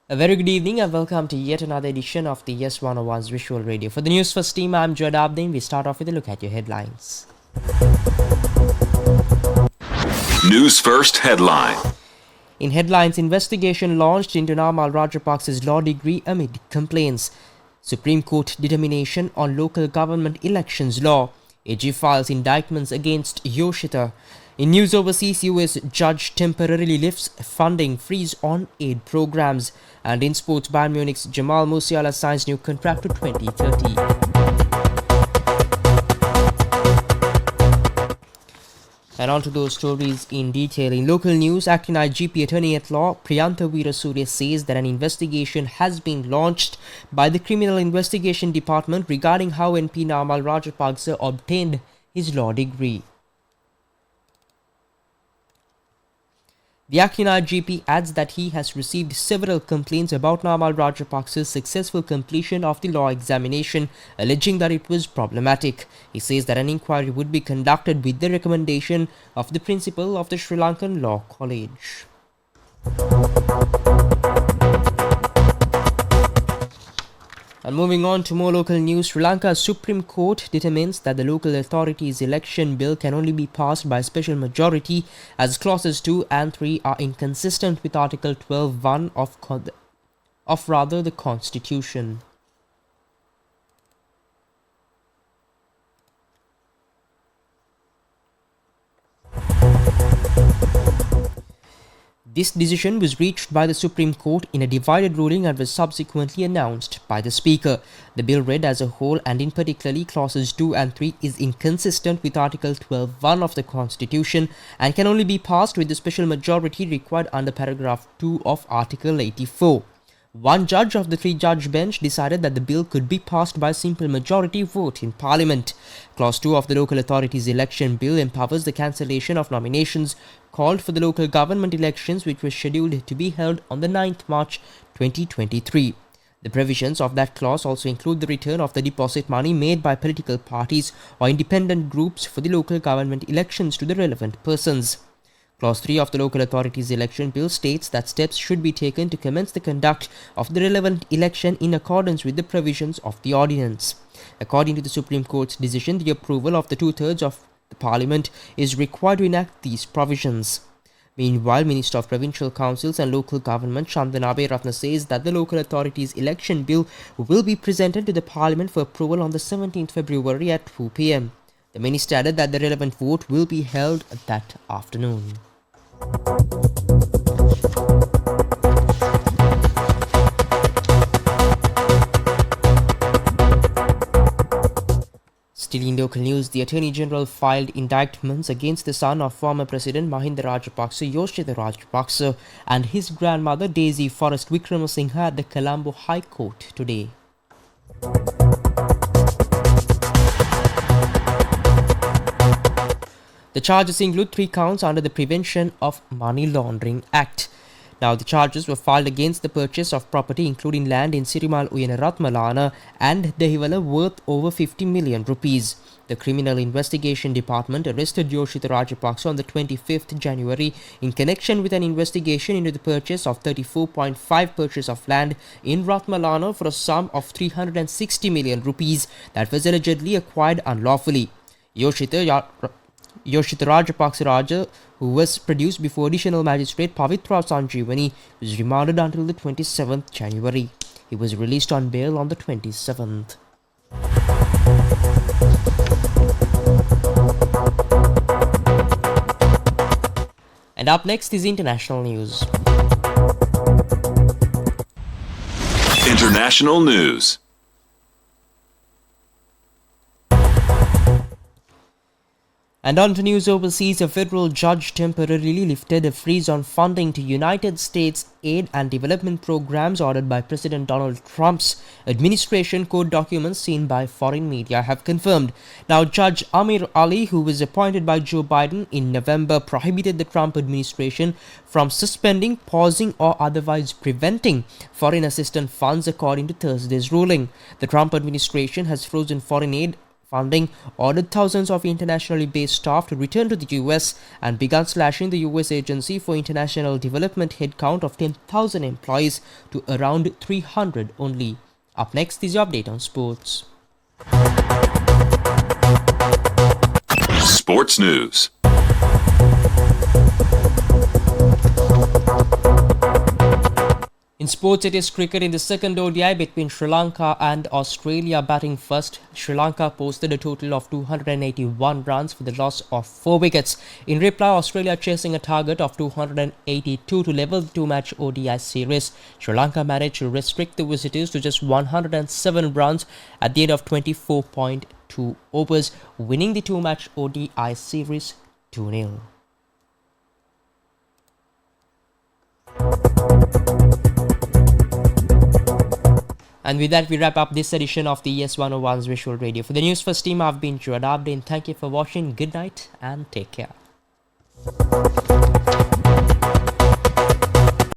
A very good evening and welcome to yet another edition of the YES101's Visual Radio. For the Newsfirst team, I'm Jod Abdin. We start off with a look at your headlines. Newsfirst headline. In headlines, investigation launched into Namal Rajapaksa's law degree amid complaints. Supreme Court determination on local government elections law. AG files indictments against Yoshida. In news overseas, US judge temporarily lifts funding freeze on aid programs. And in sports, Bayern Munich's Jamal Musiala signs new contract to 2030. And on to those stories in detail. In local news, acting IGP Attorney at Law Priyantha Veerasurya says that an investigation has been launched by the Criminal Investigation Department regarding how NP Namal Rajapaksa obtained his law degree. The acting IGP adds that he has received several complaints about Namal Rajapaksa's successful completion of the law examination, alleging that it was problematic. He says that an inquiry would be conducted with the recommendation of the principal of the Sri Lankan Law College. And moving on to more local news, Sri Lanka's Supreme Court determines that the local authorities election bill can only be passed by special majority as clauses 2 and 3 are inconsistent with Article 12(1) of the Constitution. This decision was reached by the Supreme Court in a divided ruling and was subsequently announced by the Speaker. The bill read as a whole and in particularly clauses 2 and 3 is inconsistent with Article 12(1) of the Constitution and can only be passed with the special majority required under paragraph 2 of Article 84. One judge of the three-judge bench decided that the bill could be passed by simple majority vote in Parliament. Clause 2 of the Local Authorities Election Bill empowers the cancellation of nominations called for the local government elections which were scheduled to be held on the 9th March 2023. The provisions of that clause also include the return of the deposit money made by political parties or independent groups for the local government elections to the relevant persons. Clause 3 of the Local Authorities Election Bill states that steps should be taken to commence the conduct of the relevant election in accordance with the provisions of the ordinance. According to the Supreme Court's decision, the approval of the two-thirds of the Parliament is required to enact these provisions. Meanwhile, Minister of Provincial Councils and Local Government Chandana Abeyaratne says that the Local Authorities Election Bill will be presented to the Parliament for approval on the 17th February at 2 p.m. The Minister added that the relevant vote will be held that afternoon. Still in local news, the Attorney General filed indictments against the son of former President Mahinda Rajapaksa, Yoshida Rajapaksa, and his grandmother Daisy Forrest Wickramasinghe at the Colombo High Court today. The charges include 3 counts under the Prevention of Money Laundering Act. Now, the charges were filed against the purchase of property including land in Sirimal Uyana Ratmalana and Dehiwala worth over 50 million rupees. The Criminal Investigation Department arrested Yoshida Rajapaksa on the 25th January in connection with an investigation into the purchase of 34.5 purchase of land in Ratmalana for a sum of 360 million rupees that was allegedly acquired unlawfully. Yoshida Rajapaksa Raja, who was produced before Additional Magistrate Pavitra Sanjeevani, was remanded until the 27th January. He was released on bail on the 27th. And up next is international news. International news. And on to news overseas, a federal judge temporarily lifted a freeze on funding to United States aid and development programs ordered by President Donald Trump's administration, court documents seen by foreign media have confirmed. Now, Judge Amir Ali, who was appointed by Joe Biden in November, prohibited the Trump administration from suspending, pausing or otherwise preventing foreign assistance funds according to Thursday's ruling. The Trump administration has frozen foreign aid funding, ordered thousands of internationally based staff to return to the US and began slashing the US Agency for International Development headcount of 10,000 employees to around 300 only. Up next is your update on sports. Sports news. In sports, it is cricket in the second ODI between Sri Lanka and Australia. Batting first, Sri Lanka posted a total of 281 runs for the loss of 4 wickets. In reply, Australia chasing a target of 282 to level the two-match ODI series. Sri Lanka managed to restrict the visitors to just 107 runs at the end of 24.2 overs, winning the two-match ODI series 2-0. And with that, we wrap up this edition of the YES101's Visual Radio. For the News First team, I've been Jawad Abdin. Thank you for watching. Good night and take care.